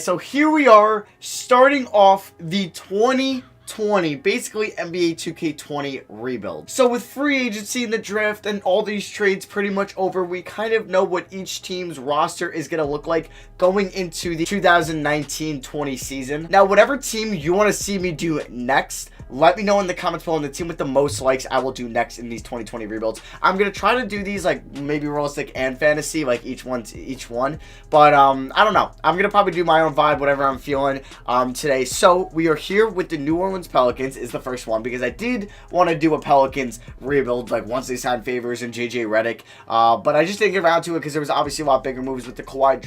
so here we are starting off the 2020, basically NBA 2K20 rebuild. So with free agency and the draft and all these trades pretty much over, we kind of know what each team's roster is going to look like going into the 2019-20 season. Now, whatever team you want to see me do next, let me know in the comments below, and the team with the most likes I will do next in these 2020 rebuilds. I'm going to try to do these like maybe realistic and fantasy, like each one to each one. But I don't know. I'm going to probably do my own vibe, whatever I'm feeling today. So we are here with the New Orleans Pelicans is the first one, because I did want to do a Pelicans rebuild like once they signed Favors and JJ Redick. But I just didn't get around to it because there was obviously a lot bigger moves with the Kawhi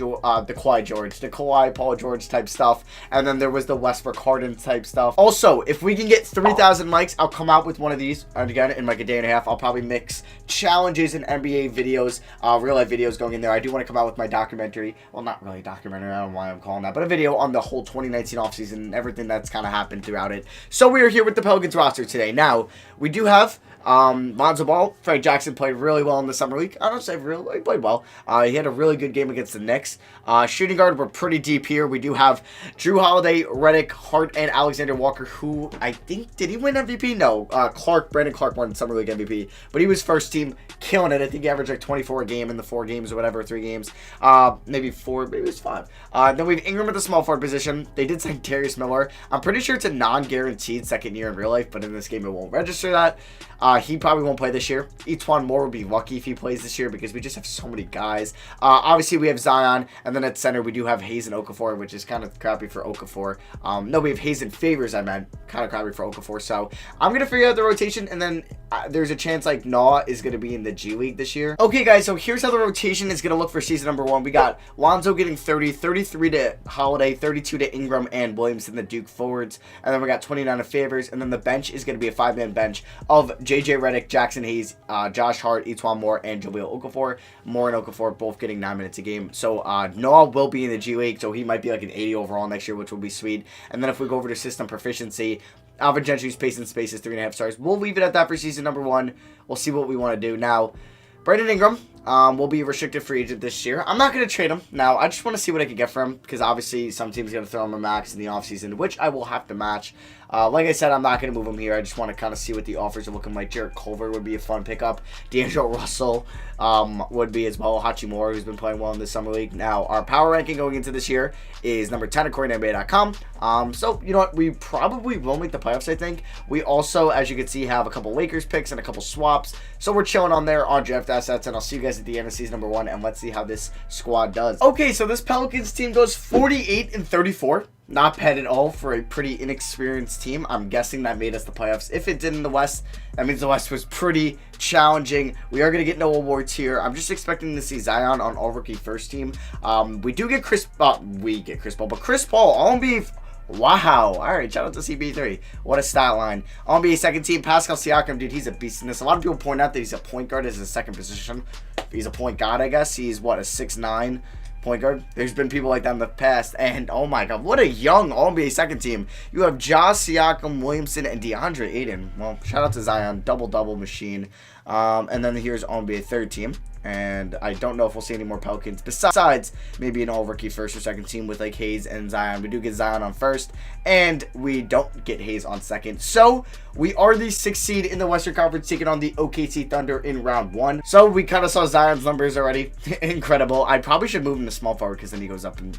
Paul George type stuff. And then there was the Westbrook Harden type stuff. Also, if we can get 3,000 likes, I'll come out with one of these. And again, in like a day and a half, I'll probably mix challenges and NBA videos, real life videos going in there. I do want to come out with my documentary. Well, not really a documentary. I don't know why I'm calling that, but a video on the whole 2019 offseason and everything that's kind of happened throughout it. So we are here with the Pelicans roster today. Now, we do have Lonzo Ball. Frank Jackson played really well in the summer league. I don't say really, he played well. He had a really good game against the Knicks. Shooting guard, we're pretty deep here. We do have Drew Holiday, Redick, Hart, and Alexander Walker, who I think, did he win MVP? No. Brandon Clark won summer league MVP, but he was first team, killing it. I think he averaged like 24 a game in the 4 games or whatever, 3 games. Maybe 4, maybe it was 5. Then we have Ingram at the small forward position. They did sign Darius Miller. I'm pretty sure it's a non-guaranteed second year in real life, but in this game it won't register that. He probably won't play this year. Etwan Moore would be lucky if he plays this year because we just have so many guys. Obviously, we have Zion, and then at center, we do have Hayes and Okafor, which is kind of crappy for Okafor. No, we have Hayes and Favors, I meant. Kind of crappy for Okafor. So I'm going to figure out the rotation, and then there's a chance like Naw is going to be in the G League this year. Okay, guys, so here's how the rotation is going to look for season number 1. We got Lonzo getting 30, 33 to Holiday, 32 to Ingram and Williamson, the Duke forwards. And then we got 29 of Favors, and then the bench is going to be a 5-man bench of JJ Redick, Jackson Hayes, Josh Hart, Etwan Moore, and Jahlil Okafor. Moore and Okafor both getting 9 minutes a game. So Noah will be in the G League, so he might be like an 80 overall next year, which will be sweet. And then if we go over to system proficiency, Alvin Gentry's pace and space is 3.5 stars. We'll leave it at that for season number 1. We'll see what we want to do. Now, Brandon Ingram will be a restricted free agent this year. I'm not going to trade him. Now, I just want to see what I can get for him, because obviously some team's going to throw him a max in the offseason, which I will have to match. Like I said, I'm not going to move him here. I just want to kind of see what the offers are looking like. Jarrett Culver would be a fun pickup. D'Angelo Russell would be as well. Hachimura, who's been playing well in the summer league. Now, our power ranking going into this year is number 10 according to NBA.com. So, you know what? We probably will make the playoffs, I think. We also, as you can see, have a couple Lakers picks and a couple swaps. So we're chilling on there on draft assets, and I'll see you guys at the end of season number 1, and let's see how this squad does. Okay, so this Pelicans team goes 48-34. Not bad at all for a pretty inexperienced team. I'm guessing that made us the playoffs. If it did in the West, that means the West was pretty challenging. We are going to get no awards here. I'm just expecting to see Zion on all-rookie first team. We do get Chris Paul, but Chris Paul, all-NBA. Wow. All right. Shout out to CB3. What a stat line. NBA second team, Pascal Siakam, dude, he's a beast in this. A lot of people point out that he's a point guard as his second position. He's a point guard, I guess. He's, what, a 6'9" point guard. There's been people like that in the past, and oh my god, what a young All-NBA second team. You have Josh Siakam, Williamson, and DeAndre Ayton. Well, shout out to Zion, double machine. And then here's All-NBA third team, and I don't know if we'll see any more Pelicans besides maybe an all-rookie first or second team with like Hayes and Zion. We do get Zion on first, and we don't get Hayes on second. So we are the 6th seed in the Western Conference, taking on the Okc Thunder in round 1. So we kind of saw Zion's numbers already. Incredible. I probably should move him to small forward because then he goes up in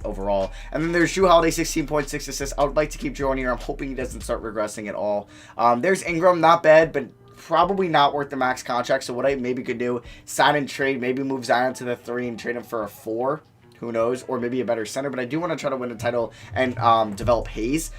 overall. And then there's Drew Holiday, 16.6 assists. I would like to keep Drew on here. I'm hoping he doesn't start regressing at all. There's Ingram, not bad, but probably not worth the max contract. So what I maybe could do, sign and trade, maybe move Zion to the 3 and trade him for a 4. Who knows? Or maybe a better center. But I do want to try to win a title and develop Hayes,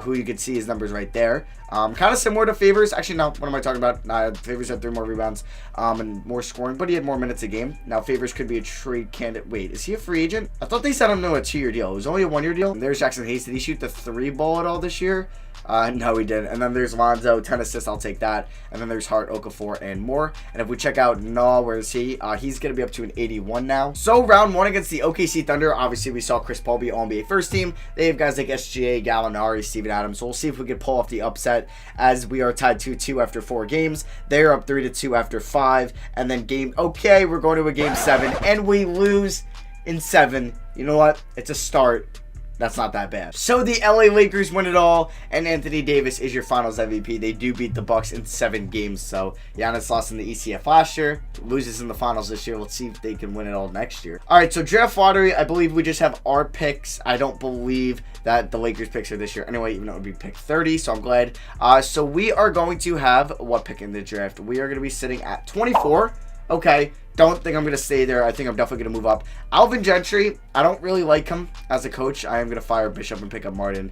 who you can see his numbers right there. Kind of similar to Favors. Actually, no. What am I talking about? Favors had 3 more rebounds and more scoring, but he had more minutes a game. Now, Favors could be a trade candidate. Wait, is he a free agent? I thought they said him to a 2-year deal. It was only a 1-year deal. And there's Jackson Hayes. Did he shoot the 3 ball at all this year? No, he didn't. And then there's Lonzo, 10 assists, I'll take that. And then there's Hart, Okafor, and more. And if we check out Naw, where is he? He's going to be up to an 81 now. So round 1 against the OKC Thunder, obviously we saw Chris Paul be All-NBA first team. They have guys like SGA, Gallinari, Steven Adams. So we'll see if we can pull off the upset, as we are tied 2-2 after 4 games. They're up 3-2 after 5. And then we're going to a game 7, and we lose in 7. You know what? It's a start. That's not that bad. So the LA Lakers win it all, and Anthony Davis is your finals MVP. They do beat the Bucks in 7 games. So Giannis lost in the ECF last year, loses in the finals this year. Let's see if they can win it all next year. All right, so draft lottery, I believe we just have our picks. I don't believe that the Lakers picks are this year anyway, even though it would be pick 30, so I'm glad. So we are going to have what pick in the draft? We are going to be sitting at 24. Okay, don't think I'm going to stay there. I think I'm definitely going to move up. Alvin Gentry, I don't really like him as a coach. I am going to fire Bishop and pick up Martin.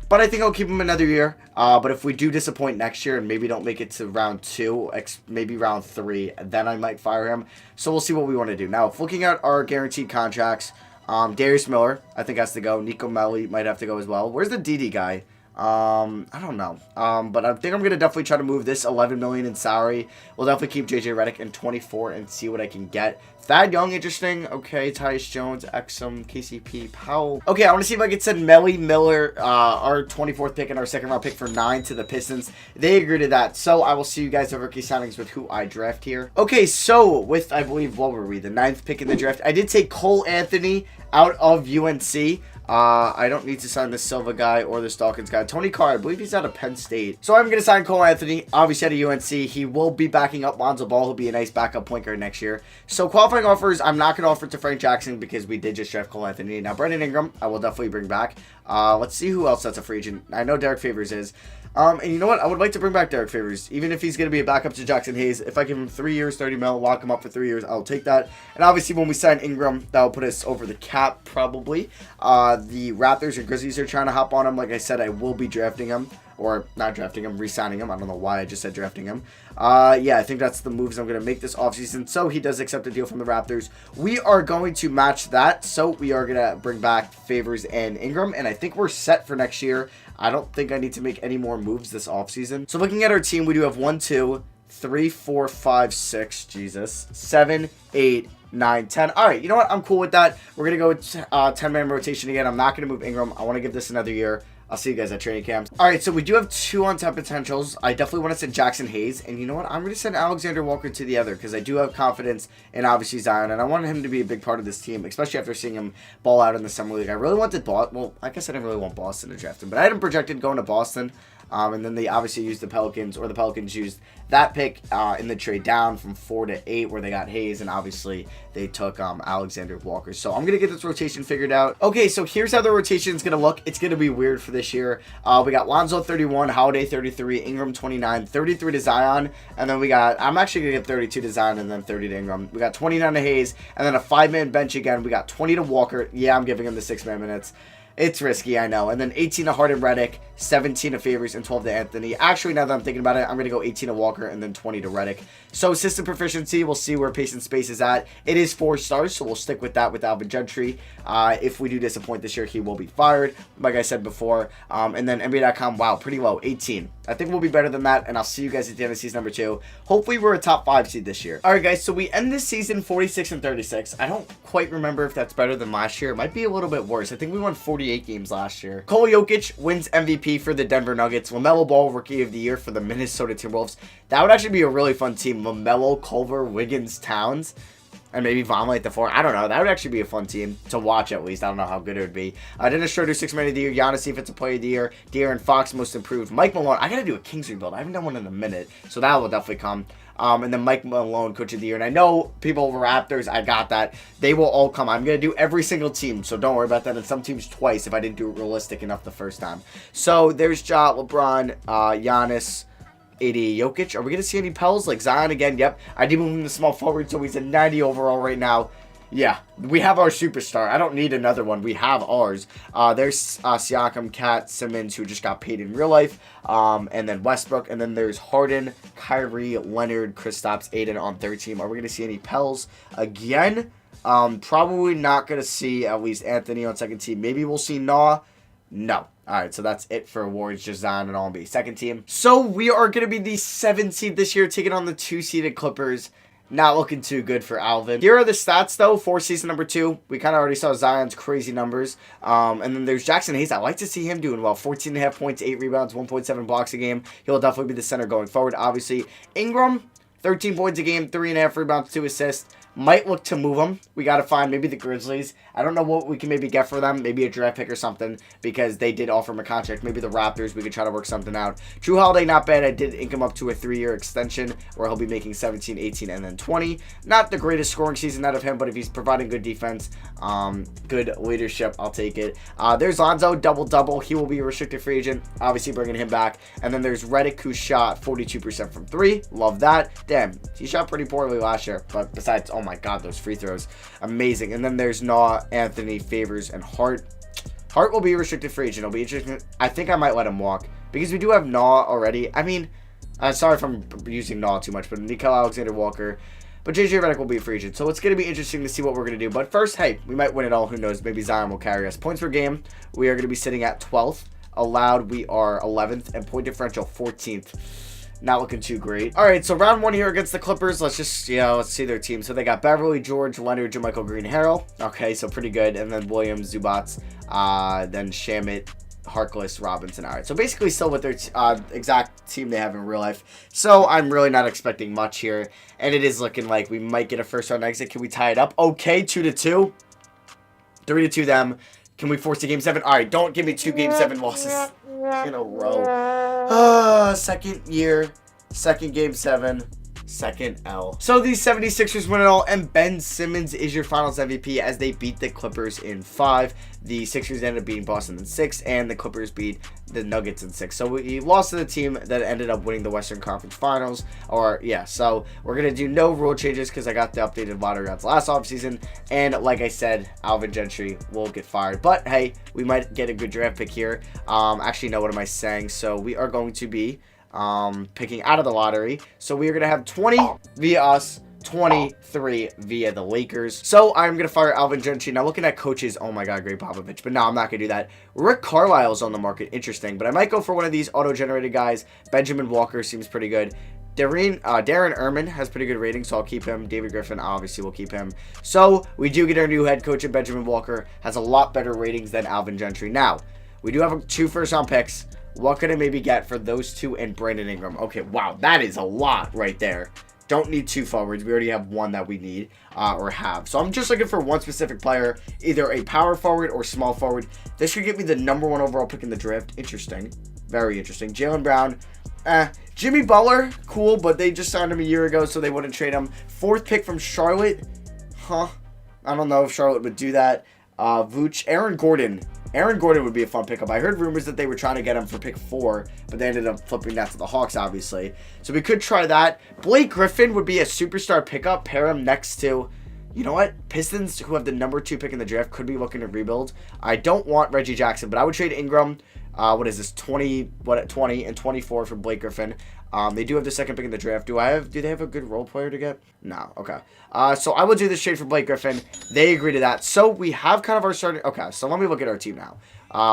But I think I'll keep him another year. But if we do disappoint next year and maybe don't make it to round 2, maybe round 3, then I might fire him. So we'll see what we want to do. Now, if looking at our guaranteed contracts, Darius Miller, I think, has to go. Nico Melli might have to go as well. Where's the DD guy? I don't know. But I think I'm going to definitely try to move this $11 million in salary. We'll definitely keep JJ Redick in 24 and see what I can get. Thad Young, interesting. Okay, Tyus Jones, Exum, KCP, Powell. Okay, I want to see if I can send Melly Miller, our 24th pick and our 2nd round pick for 9 to the Pistons. They agreed to that. So I will see you guys at rookie signings with who I draft here. Okay, so with, I believe, what were we? The 9th pick in the draft. I did take Cole Anthony out of UNC. I don't need to sign the Silva guy or the Dawkins guy. Tony Carr, I believe he's out of Penn State. So I'm going to sign Cole Anthony, obviously out of UNC. He will be backing up Lonzo Ball. He'll be a nice backup point guard next year. So qualifying offers, I'm not going to offer to Frank Jackson because we did just draft Cole Anthony. Now, Brandon Ingram, I will definitely bring back. Let's see who else that's a free agent. I know Derek Favors is. And you know what? I would like to bring back Derek Favors, even if he's going to be a backup to Jackson Hayes. If I give him 3 years, 30 mil, lock him up for 3 years, I'll take that. And obviously, when we sign Ingram, that will put us over the cap, probably. The Raptors and Grizzlies are trying to hop on him. Like I said, I will be drafting him. Or not drafting him, re-signing him. I don't know why I just said drafting him. Yeah, I think that's the moves I'm going to make this offseason. So he does accept a deal from the Raptors. We are going to match that. So we are going to bring back Favors and Ingram. And I think we're set for next year. I don't think I need to make any more moves this offseason. So looking at our team, we do have 1, 2, 3, 4, 5, 6. Jesus. 7, 8, 9, 10. All right, you know what? I'm cool with that. We're going to go with 10-man rotation again. I'm not going to move Ingram. I want to give this another year. I'll see you guys at training camps. All right, so we do have 2 on-top potentials. I definitely want to send Jackson Hayes. And you know what? I'm going to send Alexander Walker to the other because I do have confidence in, obviously, Zion. And I want him to be a big part of this team, especially after seeing him ball out in the Summer League. I really wanted Boston. Well, I guess I didn't really want Boston to draft him. But I had him projected going to Boston. And then they obviously used the Pelicans, or the Pelicans used that pick in the trade down from 4 to 8 where they got Hayes, and obviously they took Alexander Walker. So I'm going to get this rotation figured out. Okay, so here's how the rotation is going to look. It's going to be weird for this year. We got Lonzo 31, Holiday 33, Ingram 29, 33 to Zion, and then we got, I'm actually going to get 32 to Zion and then 30 to Ingram. We got 29 to Hayes, and then a 5-man bench again. We got 20 to Walker. Yeah, I'm giving him the 6-man minutes. It's risky, I know. And then 18 to Harden Redick, 17 to Favors, and 12 to Anthony. Actually, now that I'm thinking about it, I'm going to go 18 to Walker and then 20 to Redick. So system proficiency, we'll see where pace and space is at. It is 4 stars, so we'll stick with that with Alvin Gentry. If we do disappoint this year, he will be fired, like I said before. And then NBA.com, wow, pretty low, 18. I think we'll be better than that, and I'll see you guys at the end of season number 2. Hopefully, we're a top 5 seed this year. All right, guys, so we end this season 46 and 36. I don't quite remember if that's better than last year. It might be a little bit worse. I think we won 48 games last year. Nikola Jokic wins MVP for the Denver Nuggets. LaMelo Ball, Rookie of the Year for the Minnesota Timberwolves. That would actually be a really fun team. LaMelo, Culver, Wiggins, Towns, and maybe Vonleh at the 4. I don't know. That would actually be a fun team to watch, at least. I don't know how good it would be. Dennis Schroeder, 6-man of the Year. Giannis, Defensive Player of the Year. De'Aaron Fox, Most Improved. Mike Malone. I got to do a Kings rebuild. I haven't done one in a minute, so that will definitely come. And then Mike Malone, Coach of the Year. And I know people, Raptors, I got that. They will all come. I'm going to do every single team, so don't worry about that. And some teams twice if I didn't do it realistic enough the first time. So there's Ja, LeBron, Giannis, AD, Jokic. Are we going to see any Pels? Like Zion again? Yep. I did move him to small forward, so he's a 90 overall right now. Yeah, we have our superstar. I don't need another one. We have ours. There's Siakam, Kat, Simmons, who just got paid in real life. And then Westbrook. And then there's Harden, Kyrie, Leonard, Kristaps, Aiden on third team. Are we going to see any Pels again? Probably not going to see at least Anthony on second team. Maybe we'll see Nah. No. All right, so that's it for awards. Just Zion and all-NBA second team. So we are going to be the 7th seed this year, taking on the 2-seeded Clippers. Not looking too good for Alvin. Here are the stats, though, for season number 2. We kind of already saw Zion's crazy numbers. And then there's Jackson Hayes. I like to see him doing well. 14.5 points, 8 rebounds, 1.7 blocks a game. He'll definitely be the center going forward, obviously. Ingram, 13 points a game, 3.5 rebounds, 2 assists. Might look to move them. We got to find maybe the Grizzlies. I don't know what we can maybe get for them. Maybe a draft pick or something because they did offer him a contract. Maybe the Raptors, we could try to work something out. Drew Holiday, not bad. I did ink him up to a 3-year extension where he'll be making 17, 18, and then 20. Not the greatest scoring season out of him, but if he's providing good defense, good leadership, I'll take it. There's Lonzo, double-double. He will be a restricted free agent. Obviously bringing him back. And then there's Redick, who shot 42% from 3. Love that. Damn, he shot pretty poorly last year. But besides, oh my God, those free throws. Amazing. And then there's Naw, Anthony, Favors, and Hart. Hart will be a restricted free agent. It'll be interesting. I think I might let him walk because we do have Naw already. I mean, sorry if I'm using Naw too much, but Nickeil Alexander-Walker. But JJ Redick will be a free agent. So it's going to be interesting to see what we're going to do. But first, hey, we might win it all. Who knows? Maybe Zion will carry us. Points per game, we are going to be sitting at 12th. Allowed, we are 11th. And point differential, 14th. Not looking too great. All right, so round 1 here against the Clippers. Let's just, let's see their team. So they got Beverly, George, Leonard, JaMychal Green, Harrell. Okay, so pretty good. And then Williams, Zubats, then Shamet, Harkless, Robinson. All right, so basically still with their exact team they have in real life. So I'm really not expecting much here. And it is looking like we might get a first-round exit. Can we tie it up? Okay, 2-2. 3-2 them. Can we force a Game 7? All right, don't give me 2 Game 7 losses in a row. Second year, second Game 7, second L. So these 76ers win it all, and Ben Simmons is your Finals MVP as they beat the Clippers in 5. The Sixers ended up beating Boston in 6, and the Clippers beat the Nuggets in 6. So we lost to the team that ended up winning the Western Conference Finals. So we're going to do no rule changes because I got the updated lottery odds last offseason. And like I said, Alvin Gentry will get fired. But hey, we might get a good draft pick here. Actually, no, what am I saying? So we are going to be picking out of the lottery. So we are going to have 20 via us, 23 via the Lakers. So I'm going to fire Alvin Gentry. Now looking at coaches, oh my God, Greg Popovich. But no, I'm not going to do that. Rick Carlisle's on the market. Interesting. But I might go for one of these auto-generated guys. Benjamin Walker seems pretty good. Darren Erman has pretty good ratings, so I'll keep him. David Griffin, obviously, we'll keep him. So we do get our new head coach, and Benjamin Walker has a lot better ratings than Alvin Gentry. Now, we do have 2 first-round picks. What could I maybe get for those 2 and Brandon Ingram? Okay, wow, that is a lot right there. Don't need 2 forwards. We already have 1 that we need or have. So I'm just looking for 1 specific player, either a power forward or small forward. This could get me the number 1 overall pick in the draft. Interesting. Very interesting. Jaylen Brown. Jimmy Butler. Cool, but they just signed him a year ago, so they wouldn't trade him. 4th pick from Charlotte. I don't know if Charlotte would do that. Vooch. Aaron Gordon. Aaron Gordon would be a fun pickup. I heard rumors that they were trying to get him for pick 4, but they ended up flipping that to the Hawks, obviously. So we could try that. Blake Griffin would be a superstar pickup. Pair him next to, you know what? Pistons, who have the number 2 pick in the draft, could be looking to rebuild. I don't want Reggie Jackson, but I would trade Ingram. What is this? 20 and 24 for Blake Griffin. They do have the 2nd pick in the draft. Do they have a good role player to get? No. Okay. So I will do this trade for Blake Griffin. They agree to that. So we have kind of our starting. Okay. So let me look at our team now.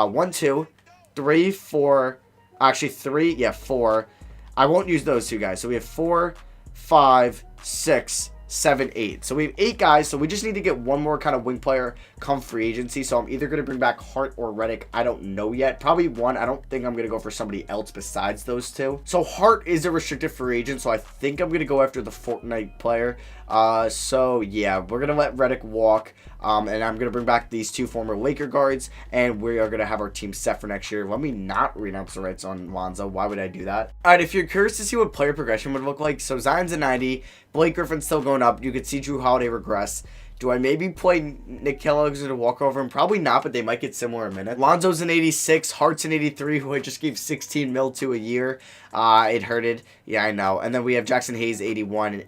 1, 2, 3, 4. Actually, 3. Yeah, 4. I won't use those 2 guys. So we have 4, 5, 6, 7, 8. So we have 8 guys. So we just need to get 1 more kind of wing player come free agency. So I'm either going to bring back Hart or Redick. I don't know yet. Probably 1. I don't think I'm going to go for somebody else besides those 2. So Hart is a restricted free agent. So I think I'm going to go after the Fortnite player. So yeah, we're going to let Redick walk. And I'm going to bring back these 2 former Laker guards. And we are going to have our team set for next year. Let me not renounce the rights on Lonzo. Why would I do that? All right, if you're curious to see what player progression would look like. So Zion's a 90. Blake Griffin's still going up. You could see Drew Holiday regress. Do I maybe play Nickeil Alexander-Walker over him? Probably not, but they might get similar in minutes. Lonzo's an 86. Hart's an 83, who I just gave 16 mil to a year. It hurted. Yeah, I know. And then we have Jackson Hayes, 81.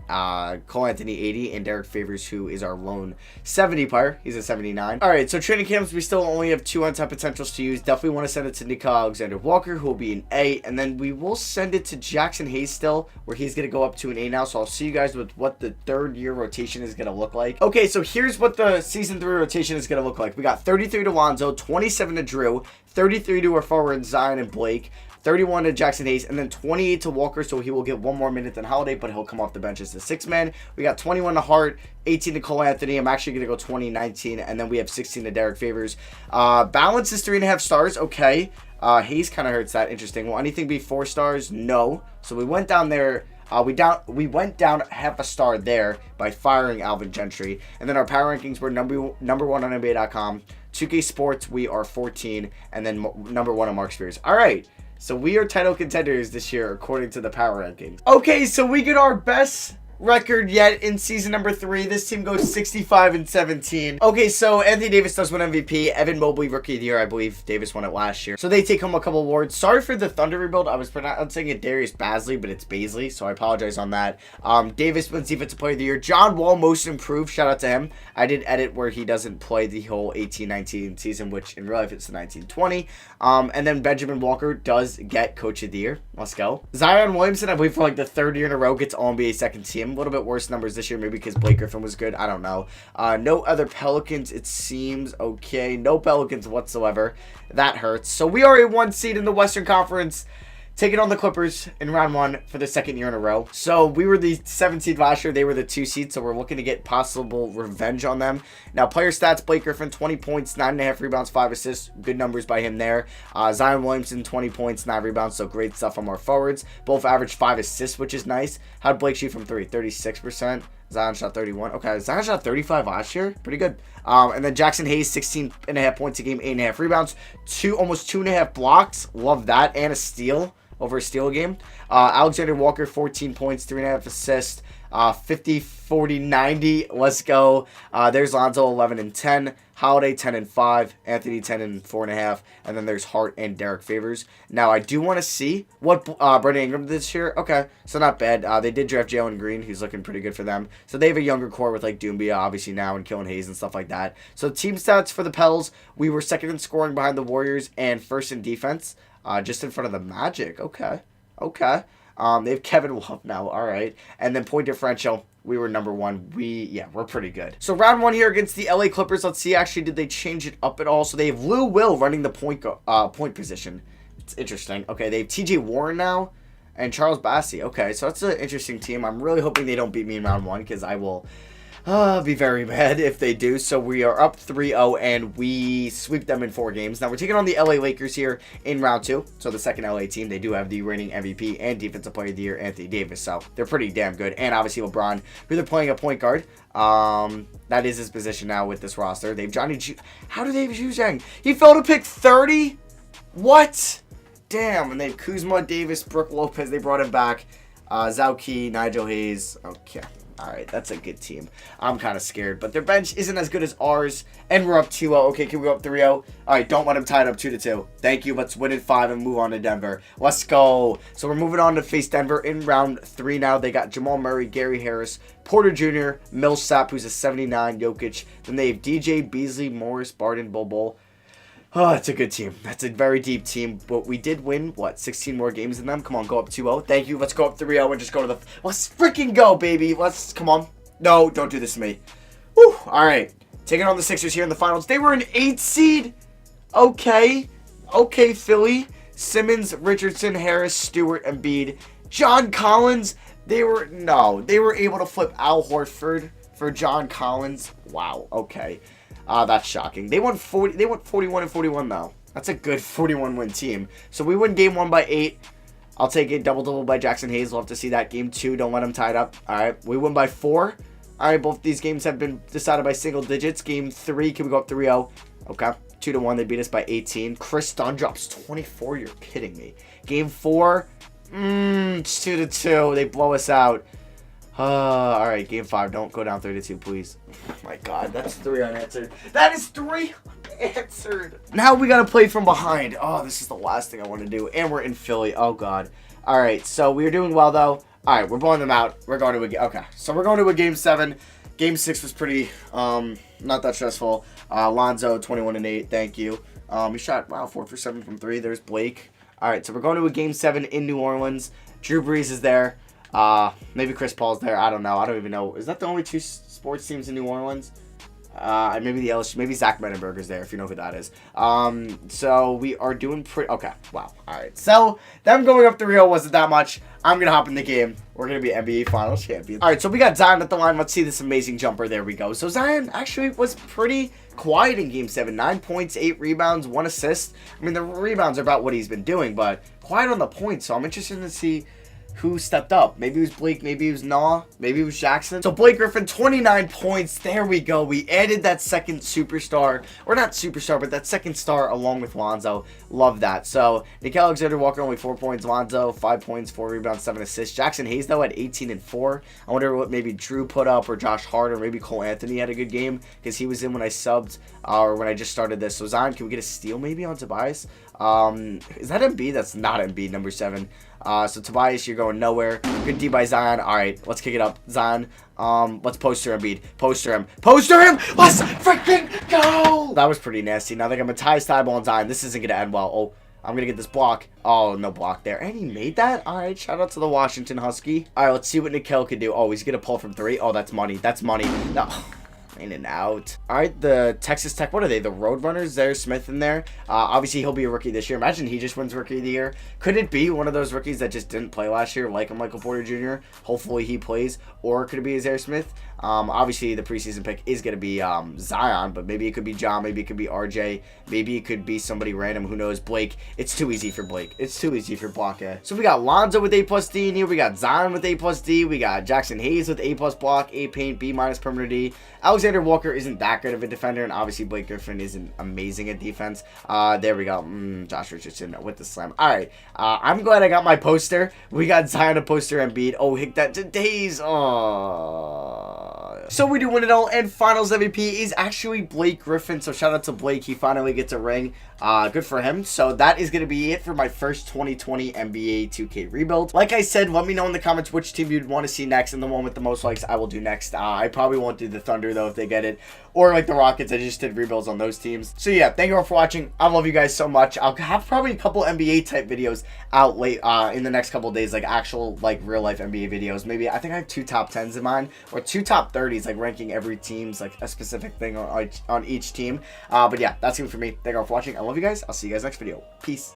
Cole Anthony, 80. And Derek Favors, who is our lone 70 player. He's a 79. All right, so training camps, we still only have 2 untapped potentials to use. Definitely want to send it to Nickeil Alexander-Walker, who will be an A. And then we will send it to Jackson Hayes still, where he's going to go up to an A now. So I'll see you guys with what the 3rd-year rotation is going to look like. Okay, so here's what the season 3 rotation is going to look like. We got 33 to Lonzo, 27 to Drew, 33 to our forward Zion and Blake, 31 to Jackson Hayes, and then 28 to Walker, so he will get 1 more minute than Holiday, but he'll come off the bench as the 6th man. We got 21 to Hart, 18 to Cole Anthony. I'm actually going to go 20, 19, and then we have 16 to Derek Favors. Balance is 3.5 stars. Okay. Hayes kind of hurts that. Interesting. Will anything be 4 stars? No. So we went down there We went down half a star there by firing Alvin Gentry. And then our power rankings were number 1 on NBA.com. 2K Sports, we are 14. And then number 1 on Mark Spears. All right. So we are title contenders this year according to the power rankings. Okay, so we get our best record yet in season number 3. This team goes 65-17. Okay, so Anthony Davis does win MVP. Evan Mobley Rookie of the Year. I believe Davis won it last year. So they take home a couple awards. Sorry for the Thunder rebuild. I was pronouncing it Darius Bazley, but it's Baisley, so I apologize on that. Davis wins Defensive Player of the Year. John Wall most improved. Shout out to him. I did edit where he doesn't play the whole 18-19 season, which in real life it's the 19-20. And then Benjamin Walker does get Coach of the Year. Let's go. Zion Williamson, I believe for like the 3rd year in a row, gets All-NBA second team. A little bit worse numbers this year, maybe because Blake Griffin was good. I don't know. No other Pelicans, it seems. Okay, no Pelicans whatsoever. That hurts. So we are a 1 seed in the Western Conference, taking on the Clippers in round 1 for the 2nd year in a row. So we were the 7th seed last year. They were the 2 seed, so we're looking to get possible revenge on them. Now, player stats, Blake Griffin, 20 points, 9.5 rebounds, 5 assists. Good numbers by him there. Zion Williamson, 20 points, 9 rebounds, so great stuff from our forwards. Both averaged 5 assists, which is nice. How did Blake shoot from 3? 36%. Zion shot 31. Okay, Zion shot 35 last year. Pretty good. And then Jackson Hayes, 16.5 points a game, 8.5 rebounds, almost 2.5 blocks. Love that. And a steal. Over a steal game. Alexander Walker, 14 points, 3.5 assists, 50, 40, 90. Let's go. There's Lonzo, 11 and 10. Holiday, 10 and 5. Anthony, 10 and 4.5. And then there's Hart and Derek Favors. Now, I do want to see what Brandon Ingram did this year. Okay, so not bad. They did draft Jalen Green, who's looking pretty good for them. So they have a younger core with like Doumbia, obviously now, and Killian Hayes and stuff like that. So team stats for the Pels, we were 2nd in scoring behind the Warriors and 1st in defense. Just in front of the Magic. Okay. They have Kevin Love now. All right. And then point differential, we were number 1. We're pretty good. So round 1 here against the LA Clippers. Let's see, actually, did they change it up at all? So they have Lou Will running the point position. It's interesting. Okay, they have TJ Warren now and Charles Bassey. Okay, so that's an interesting team. I'm really hoping they don't beat me in round 1 because I will be very mad if they do. So we are up 3-0 and we sweep them in 4 games. Now we're taking on the LA Lakers here in round 2. So the second LA team, they do have the reigning MVP and Defensive Player of the Year, Anthony Davis. So they're pretty damn good. And obviously LeBron, who they're playing a point guard. That is his position now with this roster. They have how do they have Juzang? He fell to pick 30? What? Damn. And they have Kuzma, Davis, Brook Lopez. They brought him back. Zauki, Nigel Hayes. Okay. All right, that's a good team. I'm kind of scared, but their bench isn't as good as ours, and we're up 2-0. Okay, can we go up 3-0? All right, don't let them tie it up 2-2. Thank you. Let's win it 5 and move on to Denver. Let's go. So we're moving on to face Denver in round 3 now. They got Jamal Murray, Gary Harris, Porter Jr., Millsap, who's a 79, Jokic. Then they have DJ, Beasley, Morris, Barden, Bol. Oh, it's a good team. That's a very deep team. But we did win, 16 more games than them? Come on, go up 2-0. Thank you. Let's go up 3-0 and just go to the... Let's freaking go, baby. Come on. No, don't do this to me. Whew. All right. Taking on the Sixers here in the finals. They were an 8 seed. Okay, Philly. Simmons, Richardson, Harris, Stewart, Embiid. John Collins. They were able to flip Al Horford for John Collins. Wow, okay. That's shocking. They won 41 and 41 though. That's a good 41-win team. So we win game 1 by 8. I'll take it. Double by Jackson Hayes. Love to see that. Game 2, don't let them tie it up. All right, we win by 4. All right, both these games have been decided by single digits. Game 3, can we go up 3-0? Okay, 2-1. They beat us by 18. Chris Dunn drops 24. You're kidding me. Game 4, it's 2-2. They blow us out. All right, game 5. Don't go down 3-2, please. Oh my God, that's 3 unanswered. That is 3 unanswered. Now we got to play from behind. Oh, this is the last thing I want to do. And we're in Philly. Oh, God. All right, so we are doing well, though. All right, we're blowing them out. We're going to a game. Okay, so we're going to a game 7. Game 6 was pretty, not that stressful. Lonzo, 21 and 8. Thank you. He shot, 4 for 7 from 3. There's Blake. All right, so we're going to a game 7 in New Orleans. Drew Brees is there. Maybe Chris Paul's there. I don't know. I don't even know. Is that the only 2 sports teams in New Orleans? Maybe the LSU. Maybe Zach Mettenberger's there, if you know who that is. So we are doing pretty... Okay. Wow. All right. So them going up 3-0 wasn't that much. I'm going to hop in the game. We're going to be NBA Finals champions. All right. So we got Zion at the line. Let's see this amazing jumper. There we go. So Zion actually was pretty quiet in Game 7. 9 points, 8 rebounds, 1 assist. I mean, the rebounds are about what he's been doing, but quiet on the points. So I'm interested to see who stepped up. Maybe it was Blake, maybe it was Nah, maybe it was Jackson. So Blake Griffin, 29 points. There we go. We added that second superstar, or not superstar, but that second star along with Lonzo. Love that. So Nickeil Alexander-Walker only 4 points. Lonzo 5 points, 4 rebounds, 7 assists. Jackson Hayes though at 18 and 4. I wonder what maybe Drew put up, or Josh Hart, or maybe Cole Anthony had a good game because he was in when I subbed or when I just started this. So Zion, can we get a steal maybe on Tobias? Is that Embiid? That's not Embiid, number 7. So Tobias, you're going nowhere. Good D by Zion. All right, let's kick it up. Zion, let's poster Embiid. Poster him. Poster him! Let's freaking go! That was pretty nasty. Now they got Matthias Thybulle and Zion. This isn't going to end well. Oh, I'm going to get this block. Oh, no block there. And he made that? All right, shout out to the Washington Husky. All right, let's see what Nickeil could do. Oh, he's going to pull from 3. Oh, that's money. That's money. No. In and out. All right, the Texas Tech, what are they? The Roadrunners. There's Smith in there. Obviously, he'll be a rookie this year. Imagine he just wins Rookie of the Year. Could it be one of those rookies that just didn't play last year, like a Michael Porter Jr.? Hopefully, he plays. Or could it be Zaire Smith? Obviously, the preseason pick is going to be Zion, but maybe it could be John. Maybe it could be RJ. Maybe it could be somebody random. Who knows? Blake. It's too easy for Blake. It's too easy for block A. So we got Lonzo with A+ D in here. We got Zion with A+ D. We got Jackson Hayes with A+ block, A paint, B- perimeter D. Alexander Walker isn't that good of a defender, and obviously Blake Griffin isn't amazing at defense. There we go. Josh Richardson with the slam. All right. I'm glad I got my poster. We got Zion a poster Embiid. Oh, hit that to Days. So we do win it all, and finals MVP is actually Blake Griffin. So shout out to Blake. He finally gets a ring. Good for him. So that is going to be it for my first 2020 NBA 2K rebuild. Like I said, let me know in the comments which team you'd want to see next, and the one with the most likes I will do next. I probably won't do the Thunder though if they get it, or like the Rockets. I just did rebuilds on those teams. So yeah, thank you all for watching. I love you guys so much. I'll have probably a couple NBA type videos out late in the next couple days, like actual like real life NBA videos. Maybe I think I have 2 top 10s in mind, or 2 top 30s, like ranking every team's like a specific thing on each team. But yeah, that's it for me. Thank you all for watching. I love you guys. I'll see you guys next video. Peace.